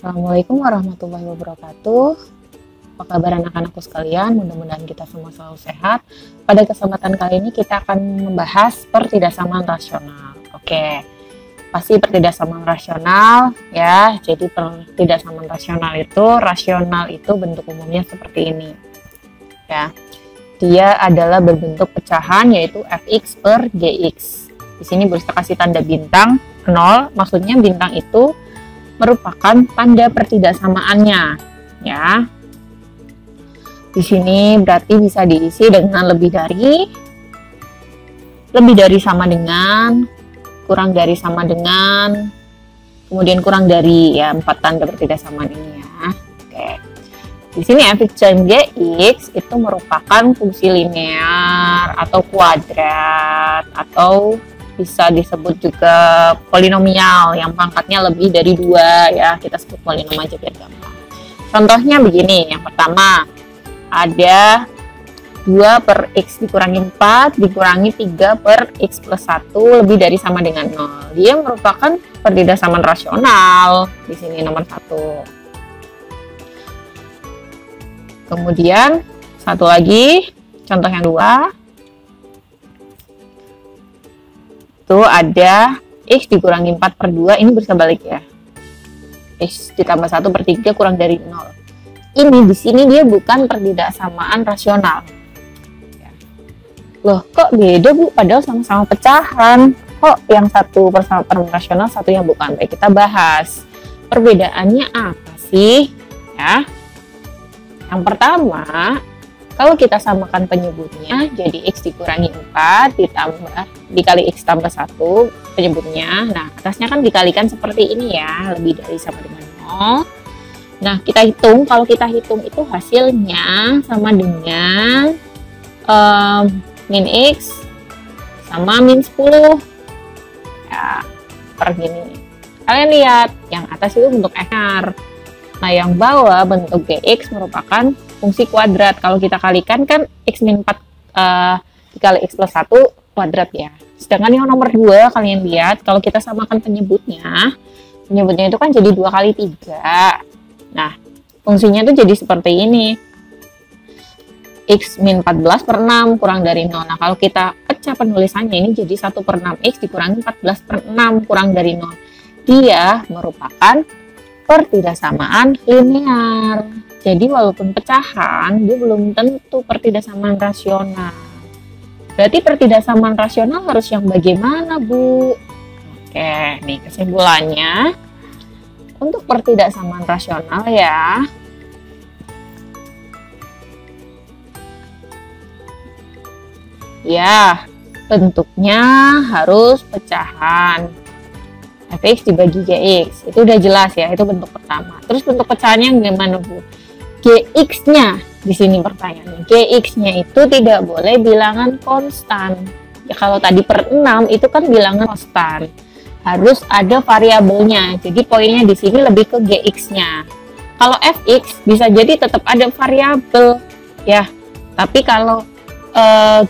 Assalamualaikum warahmatullahi wabarakatuh. Apa kabar anak-anakku sekalian? Mudah-mudahan kita semua selalu sehat. Pada kesempatan kali ini kita akan membahas pertidaksamaan rasional. Oke, pasti pertidaksamaan rasional ya. Jadi pertidaksamaan rasional itu bentuk umumnya seperti ini. Ya, dia adalah berbentuk pecahan yaitu fx per gx. Di sini bisa kasih tanda bintang 0, maksudnya bintang itu merupakan tanda pertidaksamaannya ya. Di sini berarti bisa diisi dengan lebih dari sama dengan, kurang dari sama dengan, kemudian kurang dari, ya 4 tanda pertidaksamaan ini ya. Oke. Di sini fx dan gx itu merupakan fungsi linear atau kuadrat atau bisa disebut juga polinomial yang pangkatnya lebih dari 2 ya, kita sebut polinom aja biar gampang. Contohnya begini, yang pertama ada 2 per x dikurangi 4 dikurangi 3 per x plus 1 lebih dari sama dengan 0. Dia merupakan pertidaksamaan rasional di sini nomor 1. Kemudian satu lagi, contoh yang 2. Itu ada x dikurangi 4 per 2, ini bisa balik ya, x ditambah 1 per 3 kurang dari 0. Ini di sini dia bukan pertidaksamaan rasional ya. Loh kok beda Bu, padahal sama-sama pecahan, kok yang satu persamaan rasional, satu yang bukan? Baik, kita bahas perbedaannya apa sih ya. Yang pertama, kalau kita samakan penyebutnya, jadi x dikurangi 4 dikali x tambah 1 penyebutnya. Nah, atasnya kan dikalikan seperti ini ya, lebih dari sama dengan 0. Nah, kita hitung, kalau kita hitung itu hasilnya sama dengan min x sama min 10. Ya, per gini. Kalian lihat, yang atas itu bentuk ekar. Nah, yang bawah bentuk gx merupakan fungsi kuadrat. Kalau kita kalikan kan x min 4 dikali x plus 1 kuadrat ya. Sedangkan yang nomor 2 kalian lihat, kalau kita samakan penyebutnya itu kan jadi 2 kali 3. Nah, fungsinya itu jadi seperti ini. X min 14 per 6 kurang dari 0. Nah, kalau kita pecah penulisannya ini jadi 1 per 6x dikurangi 14 per 6 kurang dari 0. Dia merupakan pertidaksamaan linear. Jadi walaupun pecahan, dia belum tentu pertidaksamaan rasional. Berarti pertidaksamaan rasional harus yang bagaimana, Bu? Oke, nih kesimpulannya. Untuk pertidaksamaan rasional ya, ya bentuknya harus pecahan. Fx dibagi gx, itu udah jelas ya, itu bentuk pertama. Terus bentuk pecahannya gimana Bu? Gx-nya, di sini pertanyaannya, gx-nya itu tidak boleh bilangan konstan. Ya kalau tadi per 6 itu kan bilangan konstan, harus ada variabelnya. Jadi poinnya di sini lebih ke gx-nya. Kalau fx bisa jadi tetap ada variabel ya, tapi kalau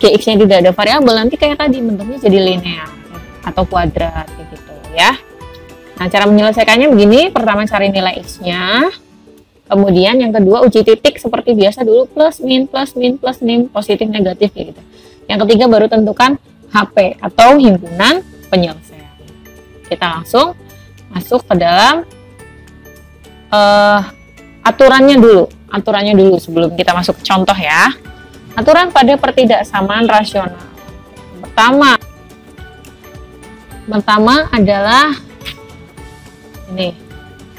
gx-nya tidak ada variabel, nanti kayak tadi bentuknya jadi linear atau kuadrat gitu ya. Nah, cara menyelesaikannya begini. Pertama cari nilai x-nya. Kemudian yang kedua uji titik seperti biasa dulu, plus min, positif negatif kayak gitu. Yang ketiga baru tentukan HP atau himpunan penyelesaian. Kita langsung masuk ke dalam aturannya dulu sebelum kita masuk ke contoh ya. Aturan pada pertidaksamaan rasional. Pertama adalah ini.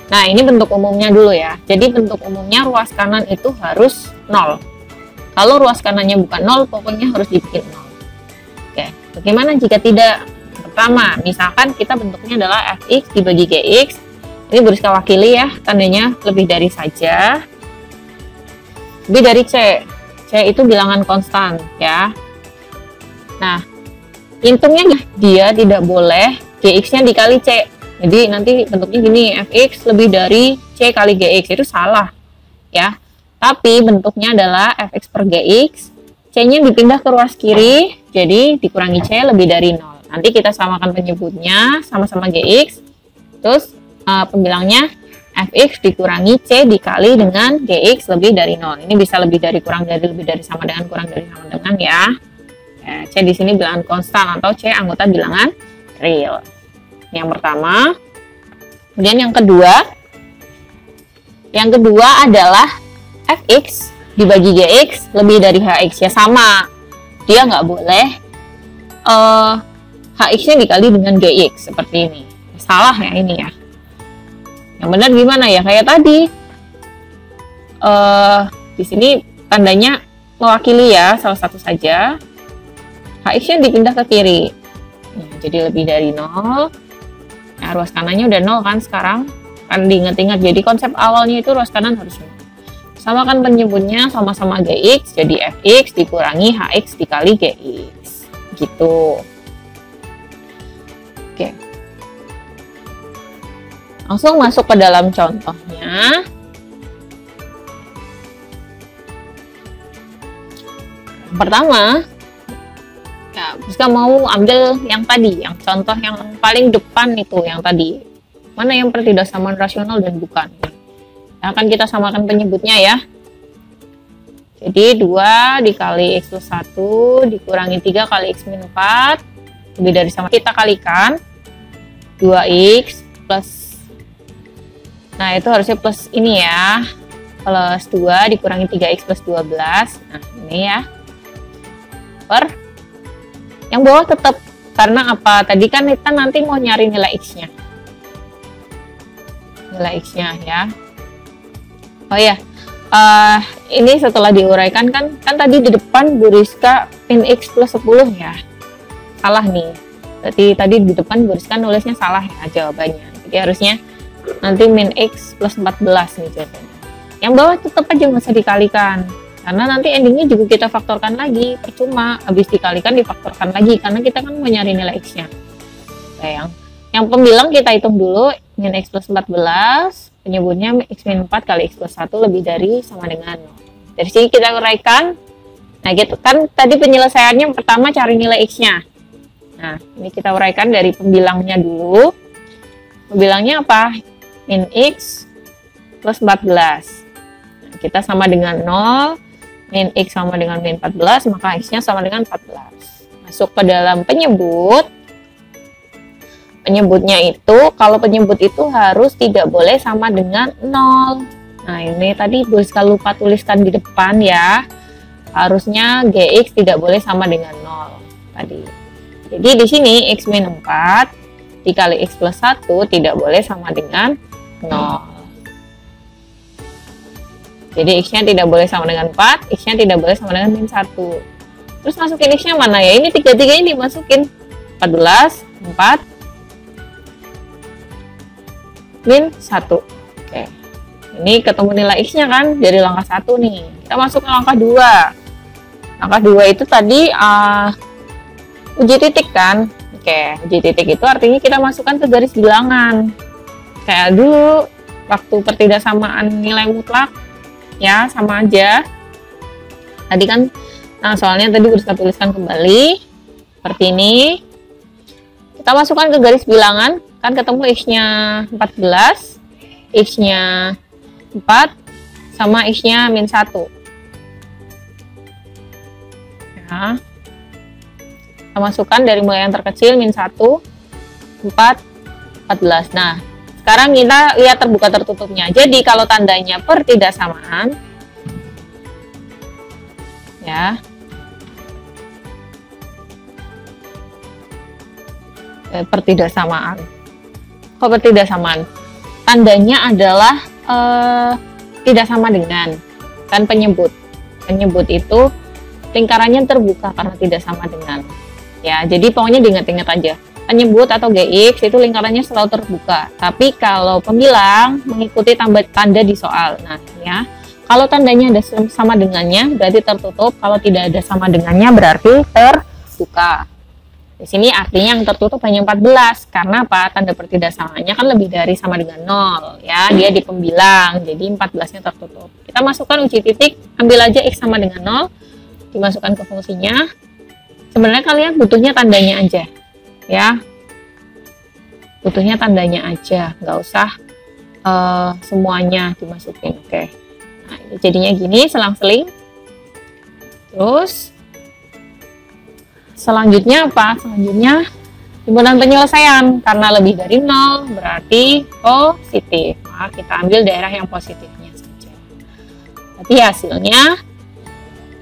Nah, ini bentuk umumnya dulu ya. Jadi bentuk umumnya ruas kanan itu harus 0. Kalau ruas kanannya bukan 0, pokoknya harus dibikin 0. Oke, bagaimana jika tidak? Pertama, misalkan kita bentuknya adalah fx dibagi gx. Ini garis wakili ya, tandanya lebih dari saja. Lebih dari c. C itu bilangan konstan ya. Nah, hitungnya dia tidak boleh gx-nya dikali c. Jadi nanti bentuknya gini, fx lebih dari c kali gx, itu salah ya. Tapi bentuknya adalah fx per gx, c-nya dipindah ke ruas kiri, jadi dikurangi c lebih dari 0. Nanti kita samakan penyebutnya sama-sama gx, terus pembilangnya fx dikurangi c dikali dengan gx lebih dari 0. Ini bisa lebih dari, kurang dari, lebih dari, sama dengan, kurang dari, sama dengan ya. C di sini bilangan konstan atau C anggota bilangan real. Yang pertama. Kemudian yang kedua adalah fx dibagi gx lebih dari hx, ya sama. Dia nggak boleh hx-nya dikali dengan gx seperti ini. Salah ya ini ya. Yang benar gimana ya? Kayak tadi. Di sini tandanya mewakili ya, salah satu saja. Hx-nya dipindah ke kiri. Nah, jadi lebih dari 0. Nah, ruas kanannya udah 0 kan sekarang. Kan diingat-ingat, jadi konsep awalnya itu ruas kanan harus 0. Samakan penyebutnya sama-sama gx, jadi fx dikurangi hx dikali gx. Gitu. Oke. Langsung masuk ke dalam contohnya. Yang pertama, ya, Rizka mau ambil yang tadi, yang contoh yang paling depan itu, yang tadi. Mana yang pertidaksamaan rasional dan bukan. Yang akan kita samakan penyebutnya ya. Jadi 2 dikali x plus 1 dikurangi 3 kali x min 4. Lebih dari sama, kita kalikan 2x plus, nah itu harusnya plus ini ya, plus 2 dikurangi 3x plus 12. Nah ini ya, per yang bawah tetap, karena apa, tadi kan kita nanti mau nyari nilai x-nya, ya. Oh ya, ini setelah diuraikan kan tadi di depan Bu Rizka min x plus 10 ya, salah nih. Berarti tadi di depan Bu Rizka nulisnya salah ya jawabannya. Jadi harusnya nanti min x plus 14 nih jawabannya. Yang bawah tetap aja nggak usah dikalikan, karena nanti endingnya juga kita faktorkan lagi, percuma habis dikalikan difaktorkan lagi, karena kita kan mau nyari nilai x-nya. Nah, yang pembilang kita hitung dulu, min x plus 14, penyebutnya x min 4 kali x plus 1 lebih dari sama dengan 0. Dari sini kita uraikan. Nah gitu kan, tadi penyelesaiannya pertama cari nilai x-nya. Nah ini kita uraikan dari pembilangnya dulu. Pembilangnya apa? Min x plus 14. Nah, kita sama dengan 0, min x sama dengan min 14, maka x-nya sama dengan 14. Masuk ke dalam penyebut. Penyebutnya itu, kalau penyebut itu harus tidak boleh sama dengan 0. Nah ini tadi Rizka lupa tuliskan di depan ya, harusnya gx tidak boleh sama dengan 0 tadi. Jadi di sini x min 4 dikali x plus 1 tidak boleh sama dengan 0. Jadi x-nya tidak boleh sama dengan 4, x-nya tidak boleh sama dengan min 1. Terus masukin x-nya mana ya? Ini tiga-tiganya dimasukin. 14, 4, min 1. Oke. Ini ketemu nilai x-nya kan dari langkah 1 nih. Kita masuk ke langkah 2. Langkah 2 itu tadi uji titik kan. Oke, uji titik itu artinya kita masukkan ke garis bilangan. Kayak dulu waktu pertidaksamaan nilai mutlak ya, sama aja. Tadi kan, nah soalnya tadi harus kita tuliskan kembali seperti ini. Kita masukkan ke garis bilangan, kan ketemu x-nya 14, x-nya 4, sama x-nya min 1. Ya. Kita masukkan dari mulai yang terkecil, min 1, 4, 14. Nah, sekarang kita lihat terbuka tertutupnya. Jadi kalau tandanya pertidaksamaan, ya, pertidaksamaan. Kok pertidaksamaan? Tandanya adalah tidak sama dengan, kan penyebut. Penyebut itu lingkarannya terbuka karena tidak sama dengan. Ya, jadi pokoknya diingat-ingat aja. Penyebut atau GX itu lingkarannya selalu terbuka. Tapi kalau pembilang mengikuti tanda di soal. Nah, ya. Kalau tandanya ada sama dengannya berarti tertutup, kalau tidak ada sama dengannya berarti terbuka. Di sini artinya yang tertutup hanya 14, karena apa? Tanda pertidaksamaannya kan lebih dari sama dengan 0, ya. Dia di pembilang, jadi 14-nya tertutup. Kita masukkan uji titik, ambil aja x sama dengan 0, dimasukkan ke fungsinya. Sebenarnya kalian butuhnya tandanya aja, ya. Butuhnya tandanya aja, nggak usah semuanya dimasukin. Oke. Nah, ini jadinya gini, selang-seling. Terus selanjutnya apa? Selanjutnya himpunan penyelesaian, karena lebih dari 0 berarti positif. Maka kita ambil daerah yang positifnya saja. Berarti hasilnya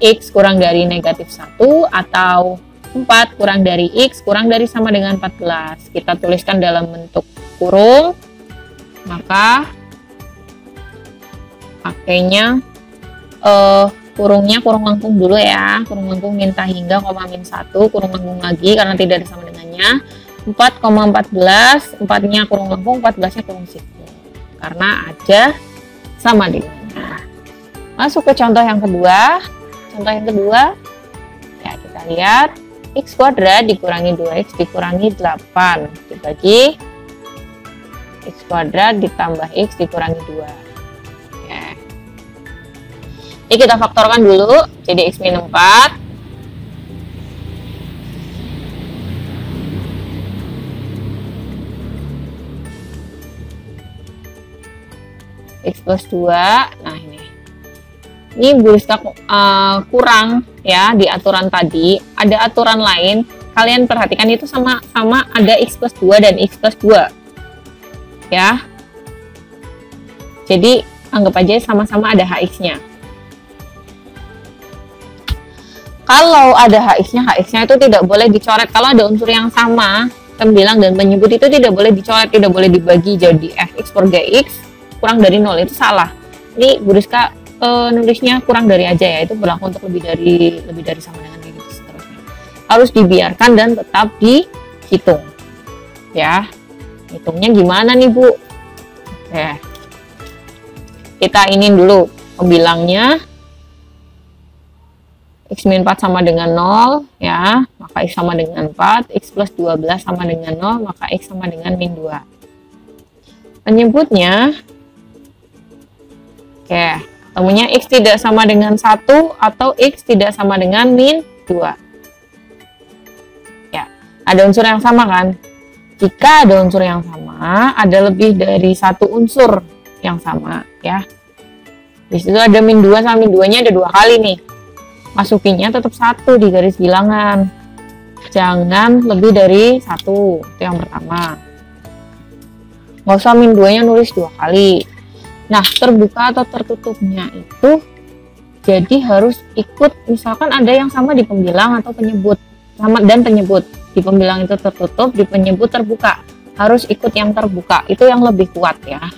X kurang dari negatif 1 atau 4 kurang dari X kurang dari sama dengan 14. Kita tuliskan dalam bentuk kurung, maka pakainya kurungnya kurung lengkung dulu ya. Kurung lengkung minta hingga, koma min 1, kurung lengkung lagi karena tidak ada sama dengannya. 4,14, 4-nya kurung lengkung, 14-nya kurung siku. Karena ada sama dengannya. Masuk ke contoh yang kedua. Contoh yang kedua, ya kita lihat. X kuadrat dikurangi 2X dikurangi 8 dibagi X kuadrat ditambah X dikurangi 2. Ya. Ini kita faktorkan dulu, jadi X min 4 X plus 2. Nah ini Bu Rizka kurang ya di aturan tadi. Ada aturan lain, kalian perhatikan itu sama-sama ada X plus 2 dan X plus 2 ya. Jadi anggap aja sama-sama ada HX-nya. Kalau ada HX-nya itu tidak boleh dicoret. Kalau ada unsur yang sama, tembilang dan penyebut itu tidak boleh dicoret, tidak boleh dibagi jadi Fx per Gx kurang dari 0, itu salah. Ini Bu Rizka nulisnya kurang dari aja ya, itu berlaku untuk lebih dari sama dengan gitu seterusnya. Harus dibiarkan dan tetap dihitung ya. Hitungnya gimana nih Bu? Oke, kita ini dulu pembilangnya. X min 4 sama dengan 0 ya, maka X sama dengan 4. X plus 12 sama dengan 0, maka X sama dengan min 2. Penyebutnya, oke, temunya X tidak sama dengan 1 atau X tidak sama dengan min 2. Ya, ada unsur yang sama kan? Jika ada unsur yang sama, ada lebih dari satu unsur yang sama ya. Di situ ada min 2 sama min 2-nya ada 2 kali nih. Masukinnya tetap 1 di garis bilangan. Jangan lebih dari 1, itu yang pertama. Nggak usah min 2-nya nulis 2 kali. Nah, terbuka atau tertutupnya itu jadi harus ikut, misalkan ada yang sama di pembilang atau penyebut, sama dan penyebut. Di pembilang itu tertutup, di penyebut terbuka. Harus ikut yang terbuka, itu yang lebih kuat ya.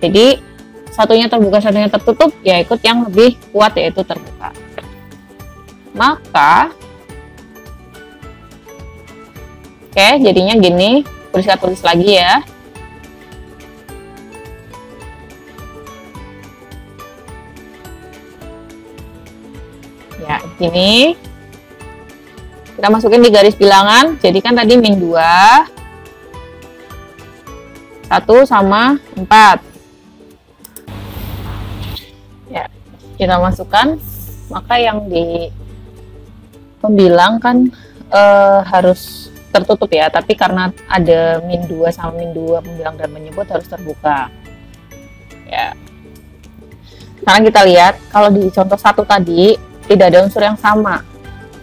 Jadi, satunya terbuka, satunya tertutup, ya ikut yang lebih kuat yaitu terbuka. Maka, oke, jadinya gini, bisa tulis lagi ya. Ya, gini. Kita masukin di garis bilangan. Jadi kan tadi min 2, 1 sama 4. Ya, kita masukkan. Maka yang di pembilang kan harus tertutup ya. Tapi karena ada min 2 sama min 2, pembilang dan menyebut harus terbuka. Ya. Sekarang kita lihat, kalau di contoh 1 tadi, tidak ada unsur yang sama.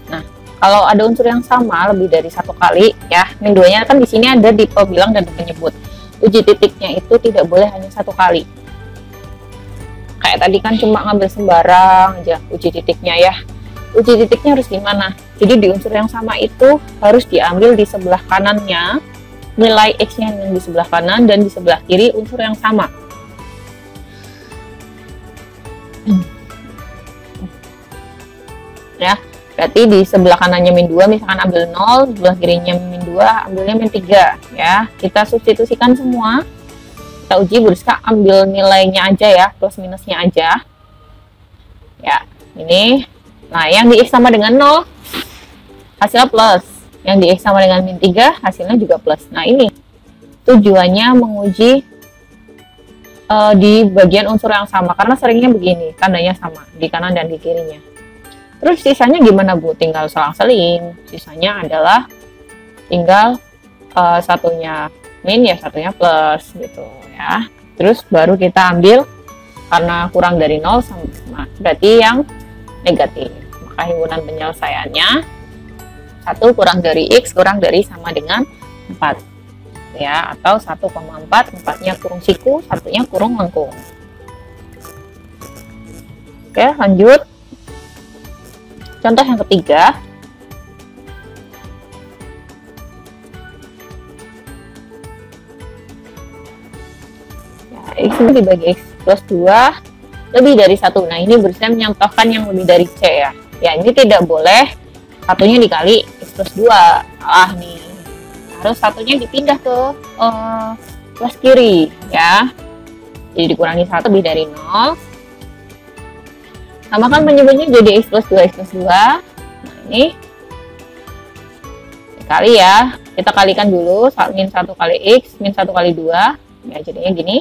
Nah, kalau ada unsur yang sama lebih dari 1 kali ya, min 2-nya kan di sini ada di pembilang dan penyebut. Uji titiknya itu tidak boleh hanya 1 kali. Kayak tadi kan cuma ngambil sembarang aja uji titiknya ya. Uji titiknya harus gimana? Jadi di unsur yang sama itu harus diambil di sebelah kanannya, nilai X-nya yang di sebelah kanan dan di sebelah kiri unsur yang sama. Ya, berarti di sebelah kanannya min 2 misalkan ambil 0, sebelah kirinya min 2 ambilnya min 3 ya. Kita substitusikan semua, kita uji. Bu Rizka ambil nilainya aja ya, plus minusnya aja ya. Ini, nah yang di X sama dengan 0 hasilnya plus, yang di X sama dengan min 3 hasilnya juga plus. Nah ini tujuannya menguji di bagian unsur yang sama, karena seringnya begini, tandanya sama di kanan dan di kirinya. Terus sisanya gimana Bu? Tinggal selang-seling. Sisanya adalah tinggal satunya min, ya satunya plus gitu ya. Terus baru kita ambil karena kurang dari 0 sama berarti yang negatif. Maka himpunan penyelesaiannya 1 kurang dari X kurang dari sama dengan 4 ya, atau 1,4, 4-nya kurung siku, 1-nya kurung lengkung. Oke, lanjut. Contoh yang ketiga. X dibagi X plus 2 lebih dari 1. Nah, ini berusaha menyontohkan yang lebih dari C ya. Ya, ini tidak boleh satunya dikali X plus 2. Salah nih. Harus satunya dipindah ke plus kiri ya. Jadi dikurangi 1 lebih dari 0. Samakan penyebutnya jadi X plus 2, X plus 2. Nah, ini dikali ya. Kita kalikan dulu, min 1 kali X, min 1 kali 2. Ya, jadinya gini.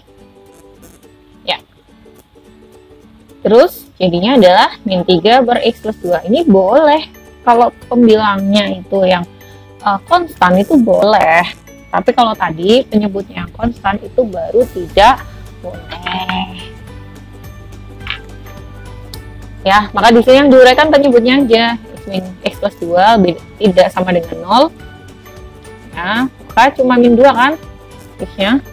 Terus jadinya adalah min 3 ber X plus 2. Ini boleh. Kalau pembilangnya itu yang konstan itu boleh. Tapi kalau tadi penyebutnya yang konstan itu baru tidak boleh. Ya, maka di sini yang diuraikan penyebutnya aja. X plus 2 tidak sama dengan 0. Ya, maka cuma min 2 kan X-nya.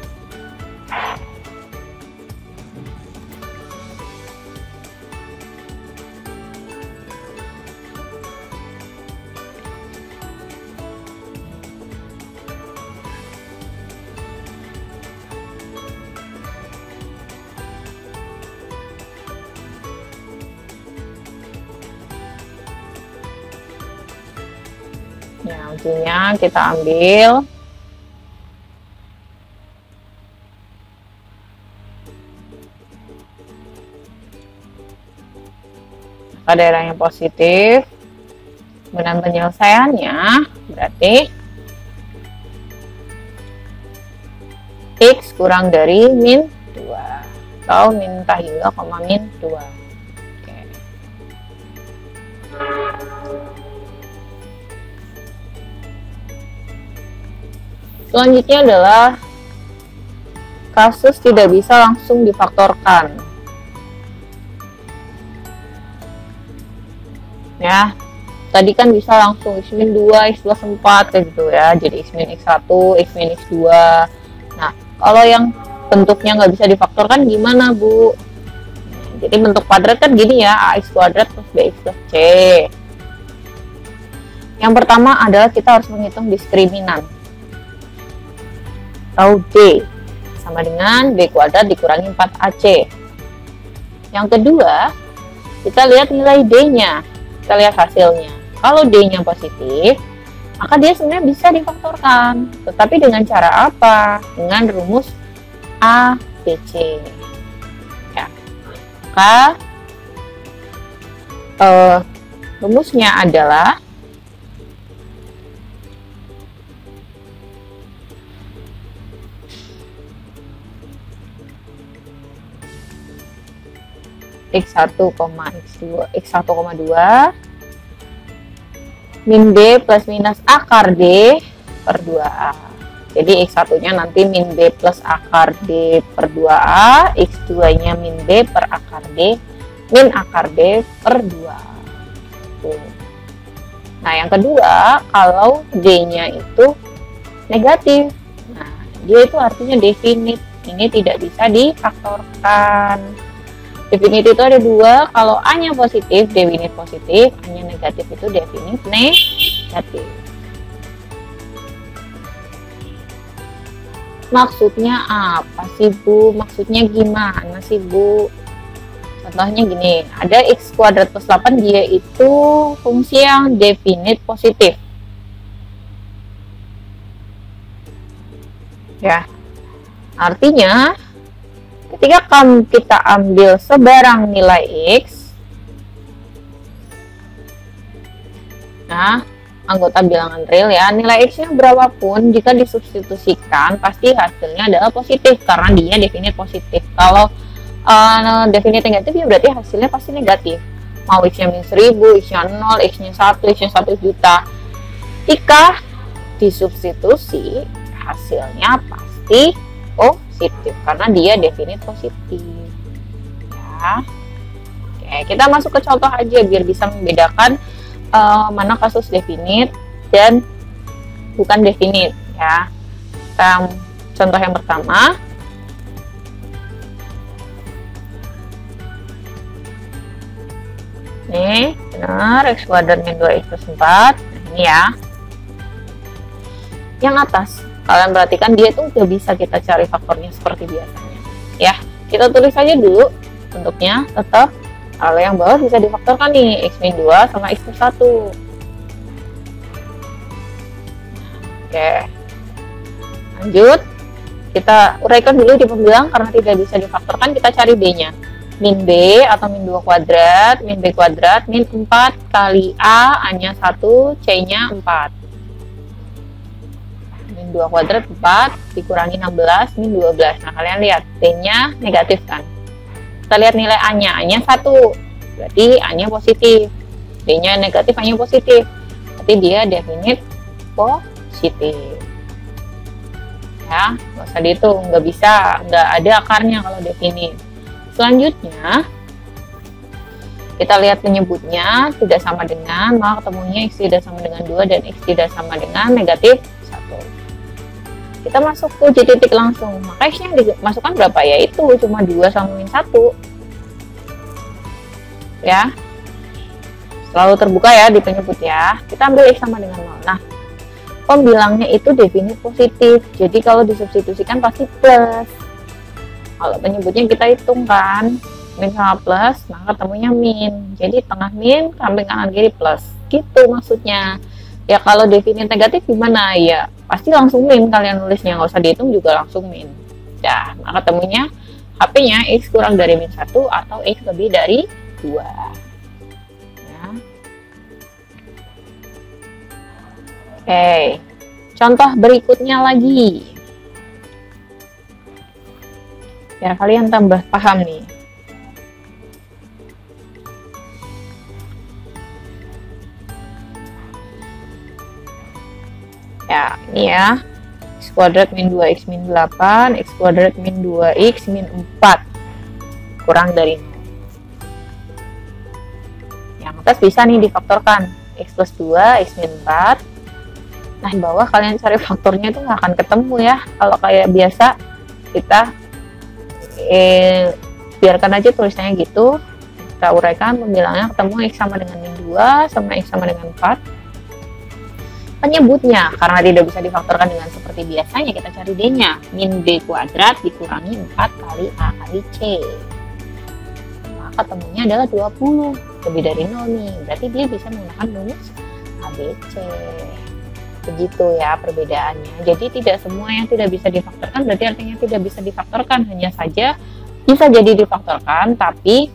Ya, ujungnya kita ambil daerah yang positif. Dengan penyelesaiannya berarti X kurang dari min 2 atau min tahila, min 2. Oke. Selanjutnya adalah kasus tidak bisa langsung difaktorkan. Ya, tadi kan bisa langsung X min 2, X plus 4 kayak gitu ya. Jadi X min X1, X min X2. Nah, kalau yang bentuknya nggak bisa difaktorkan gimana, Bu? Jadi bentuk kuadrat kan gini ya, AX kuadrat plus BX plus C. Yang pertama adalah kita harus menghitung diskriminan. Atau D sama dengan B kuadrat dikurangi 4AC. Yang kedua, kita lihat nilai D-nya. Kita lihat hasilnya. Kalau D-nya positif, maka dia sebenarnya bisa difaktorkan. Tetapi dengan cara apa? Dengan rumus A, B, C. Ya. Maka rumusnya adalah X1, X2, X1,2 min B plus minus akar D per 2A. Jadi X1-nya nanti min B plus akar D per 2A, X2-nya min B per akar D, min akar D per 2A. Tuh. Nah, yang kedua, kalau D-nya itu negatif, nah, dia itu artinya definite. Ini tidak bisa difaktorkan. Definite itu ada dua, kalau A-nya positif, definite positif, A-nya negatif itu definite negatif. Maksudnya apa sih, Bu? Maksudnya gimana sih, Bu? Contohnya gini, ada X kuadrat plus 8, dia itu fungsi yang definite positif. Ya, artinya ketika kita ambil sebarang nilai X, nah, anggota bilangan real ya, nilai X-nya berapapun, jika disubstitusikan, pasti hasilnya adalah positif, karena dia definite positif. Kalau definite negatif, ya berarti hasilnya pasti negatif. Mau X-nya min 1000, X-nya 0, X-nya 1, X-nya 1 juta. Jika disubstitusi, hasilnya pasti positif karena dia definite positif ya. Oke, kita masuk ke contoh aja biar bisa membedakan mana kasus definite dan bukan definite ya. Kita contoh yang pertama. Nih, benar, x kuadrat min 2x plus 4. Nah, ini ya. Yang atas, kalian perhatikan dia itu nggak bisa kita cari faktornya seperti biasanya. Ya, kita tulis saja dulu bentuknya tetap. Kalau yang bawah bisa difaktorkan nih, x min 2 sama x plus 1. Oke. Lanjut. Kita uraikan dulu di pembilang karena tidak bisa difaktorkan, kita cari b-nya. Min b atau min 2 kuadrat, min b kuadrat, min 4 kali a-nya 1, c-nya 4. Min 2 kuadrat 4 dikurangi 16, min 12. Nah, kalian lihat b-nya negatif kan? Kita lihat nilai a-nya, a-nya 1. Berarti a-nya positif. B-nya negatif, a-nya positif. Berarti dia definite positif. Ya, nggak usah dihitung, nggak bisa, nggak ada akarnya kalau definite. Selanjutnya, kita lihat penyebutnya tidak sama dengan, maka ketemunya x tidak sama dengan 2 dan x tidak sama dengan negatif 1. Kita masuk ke J titik langsung, maka x yang dimasukkan berapa ya? Itu cuma 2 sama min 1. Ya, selalu terbuka ya di penyebut ya. Kita ambil x sama dengan 0. Nah, pembilangnya itu definite positif, jadi kalau disubstitusikan pasti plus. Kalau penyebutnya kita hitung kan, min sama plus, maka ketemunya min. Jadi tengah min, samping kanan kiri plus. Gitu maksudnya. Ya kalau definite negatif gimana? Ya pasti langsung min, kalian nulisnya nggak usah dihitung juga langsung min. Nah, maka ketemunya HP-nya x kurang dari min 1 atau x lebih dari 2. Ya. Oke, contoh berikutnya lagi. Ya, kalian tambah paham nih. Ya, ini ya. X kuadrat min 2x min 8, x kuadrat min 2x min 4. Kurang dari 0. Yang atas bisa nih difaktorkan. X plus 2, x min 4. Nah, di bawah kalian cari faktornya itu nggak akan ketemu ya. Kalau kayak biasa, kita biarkan aja tulisannya gitu. Kita uraikan pembilangnya, ketemu x sama dengan min 2 sama x sama dengan 4. Penyebutnya karena tidak bisa difaktorkan dengan seperti biasanya, kita cari d-nya. Min b kuadrat dikurangi 4 kali a kali c. Maka ketemunya adalah 20, lebih dari 0 nih. Berarti dia bisa menggunakan rumus ABC. Begitu ya perbedaannya. Jadi tidak semua yang tidak bisa difaktorkan berarti artinya tidak bisa difaktorkan, hanya saja bisa jadi difaktorkan tapi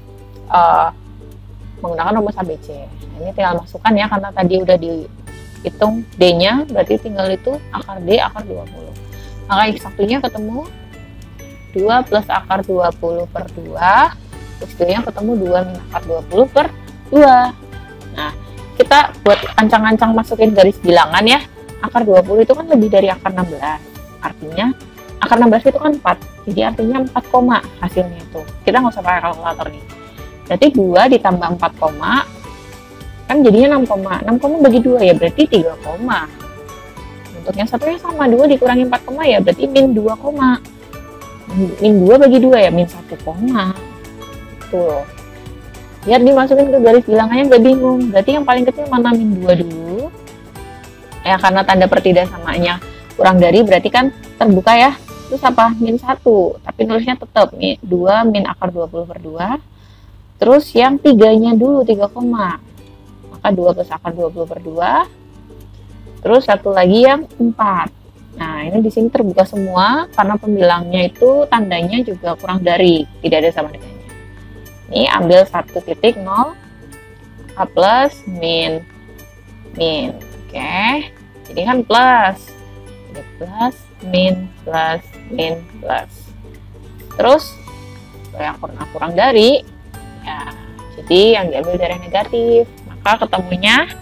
menggunakan rumus ABC. Nah, ini tinggal masukkan ya karena tadi udah dihitung D-nya, berarti tinggal itu akar D akar 20. Maka X1-nya ketemu 2 plus akar 20 per 2, X2-nya ketemu 2 min akar 20 per 2. Nah, kita buat ancang-ancang masukin garis bilangan ya. Akar 20 itu kan lebih dari akar 16. Artinya, akar 16 itu kan 4. Jadi artinya 4 koma hasilnya itu. Kita nggak usah pakai kalkulator nih. Berarti 2 ditambah 4 koma, kan jadinya 6 koma. 6 koma bagi 2 ya, berarti 3 koma. Bentuknya satunya sama, 2 dikurangi 4 koma ya, berarti min 2 koma. Min 2 bagi 2 ya, min 1 koma. Tuh. Biar dimasukin ke garis bilangannya nggak bingung. Berarti yang paling kecil mana? Min 2 dulu. Ya, karena tanda pertidaksamanya kurang dari, berarti kan terbuka ya. Terus apa? Min 1. Tapi nulisnya tetap 2 min akar 20 per 2. Terus yang 3-nya dulu, 3 koma. Maka 2 plus akar 20 per 2. Terus satu lagi yang 4. Nah, ini di sini terbuka semua karena pembilangnya itu tandanya juga kurang dari, tidak ada sama dengannya. Ini ambil 1.0 A plus min. Oke. Jadi kan plus. Jadi plus min plus min plus. Terus yang kurang dari ya. Jadi yang diambil dari negatif. Maka ketemunya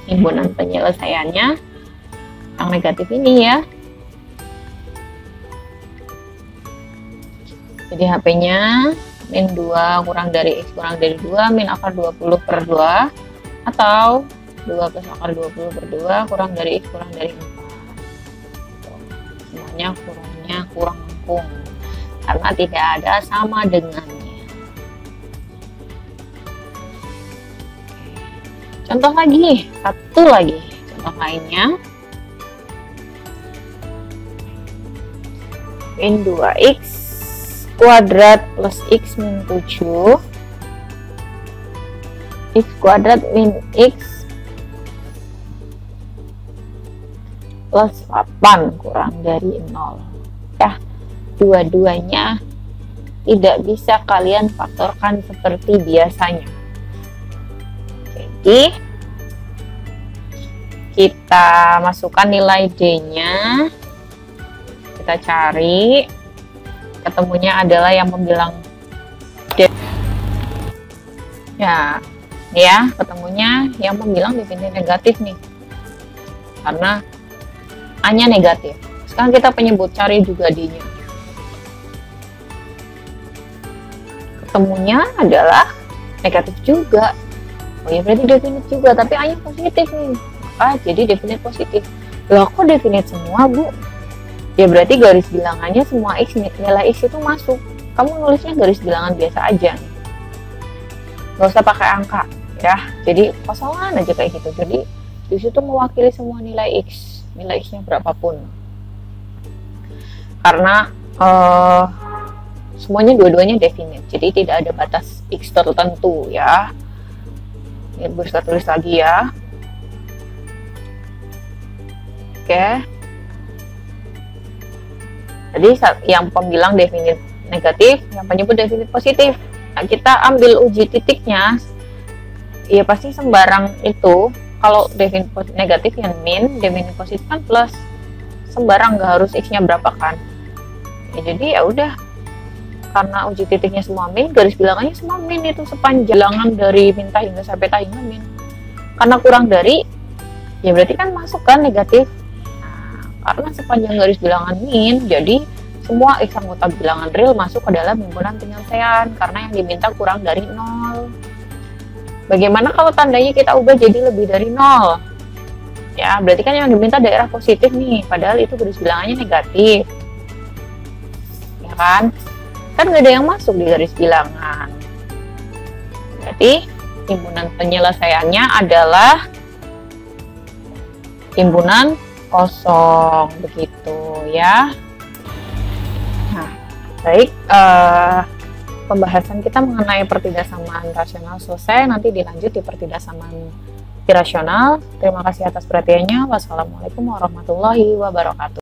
himpunan penyelesaiannya yang negatif ini ya. Jadi HP-nya min 2 kurang dari X kurang dari 2 min akar 20 per 2 atau 2 plus akar 20 per 2 kurang dari X kurang dari 4. Semuanya kurangnya kurang lengkung karena tidak ada sama dengannya. Contoh lagi, satu lagi contoh lainnya, min 2x kuadrat plus x min 7 x kuadrat min x plus 8 kurang dari 0 ya. Dua-duanya tidak bisa kalian faktorkan seperti biasanya. Jadi kita masukkan nilai D-nya, kita cari, ketemunya adalah yang membilang D. Ya, ini ya, ketemunya yang membilang definisi negatif nih, karena A-nya negatif. Sekarang kita penyebut, cari juga D-nya. Ketemunya adalah negatif juga. Oh ya, berarti definite juga, tapi A-nya positif nih. Maka jadi definite positif. Loh, kok definite semua, Bu? Ya berarti garis bilangannya semua X, nilai X itu masuk. Kamu nulisnya garis bilangan biasa aja nih. Nggak usah pakai angka ya. Jadi kosongan aja kayak gitu. Jadi di situ mewakili semua nilai X. Nilai X-nya berapapun. Karena semuanya dua-duanya definite. Jadi tidak ada batas X tertentu ya. Ini bisa tulis lagi ya. Oke. Jadi yang pembilang definite negatif, yang penyebut definite positif. Nah, kita ambil uji titiknya. Ya pasti sembarang itu. Kalau definite negatif yang min, definite positif kan plus. Sembarang, nggak harus X-nya berapa kan. Ya, jadi ya udah. Karena uji titiknya semua min, garis bilangannya semua min, itu sepanjang bilangan dari min tah hingga sampai tah hingga min. Karena kurang dari, ya berarti kan masuk kan negatif. Karena sepanjang garis bilangan min, jadi semua X anggota bilangan real masuk ke dalam himpunan penyelesaian karena yang diminta kurang dari 0. Bagaimana kalau tandanya kita ubah jadi lebih dari 0? Ya, berarti kan yang diminta daerah positif nih, padahal itu garis bilangannya negatif. Ya kan? Kan nggak ada yang masuk di garis bilangan. Berarti himpunan penyelesaiannya adalah himpunan kosong, begitu ya. Nah, baik, pembahasan kita mengenai pertidaksamaan rasional selesai. Nanti dilanjut di pertidaksamaan irasional. Terima kasih atas perhatiannya. Wassalamualaikum warahmatullahi wabarakatuh.